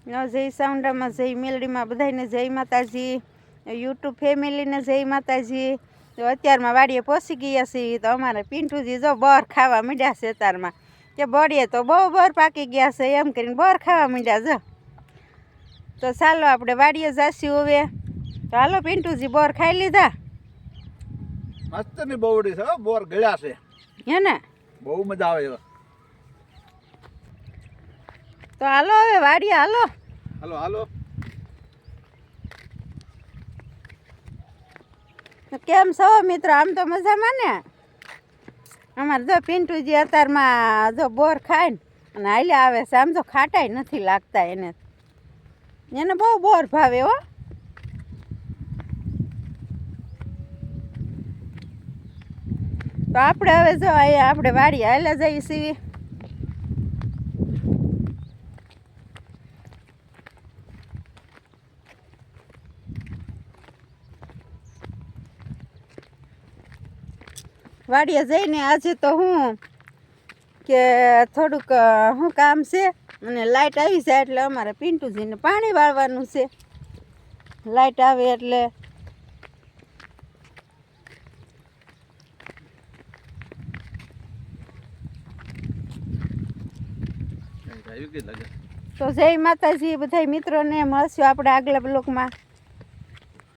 જય સાઉન્ડામાં, જય મેલડીમાં, બધાને જય માતાજી. યુટ્યુબ ફેમિલીને જય માતાજી. તો અત્યારમાં વાડીએ પહોંચી ગયા છીએ. તો અમારે પિન્ટુજી જો બોર ખાવા માંડ્યા છે અત્યારમાં. કે બળીએ તો બહુ બોર પાકી ગયા છે એમ કરીને બોર ખાવા માંડ્યા જો. તો ચાલો આપણે વાડીએ જાશું હવે. તો હાલો પિન્ટુજી બોર ખાઈ લીધા. મસ્ત ની બહુડી છે, બોર ગળ્યા છે હે ને, બહુ મજા આવે. તો હાલો હવે વાડીએ હાલો. હાલો હાલો. કેમ છો મિત્રો? આમ તો મજામાં ને? અમારે જો પિન્ટુજી અત્યારમાં જો બોર ખાય ને અને હાલ્યા આવે છે. આમ તો ખાટાય નથી લાગતા એને બહુ બોર ભાવે હો. તો આપણે હવે જો અહીંયા આપણે વાડી હાલ્યા જઈએ છીએ. વાડીએ જઈને આજે તો હું કે થોડુંક શું કામ છે અને લાઇટ આવી જાય એટલે અમારે પિન્ટુજીને પાણી વાળવાનું છે. લાઇટ આવે એટલે તો જય માતાજી બધા મિત્રોને. મળશું આપણે આગલા બ્લોકમાં.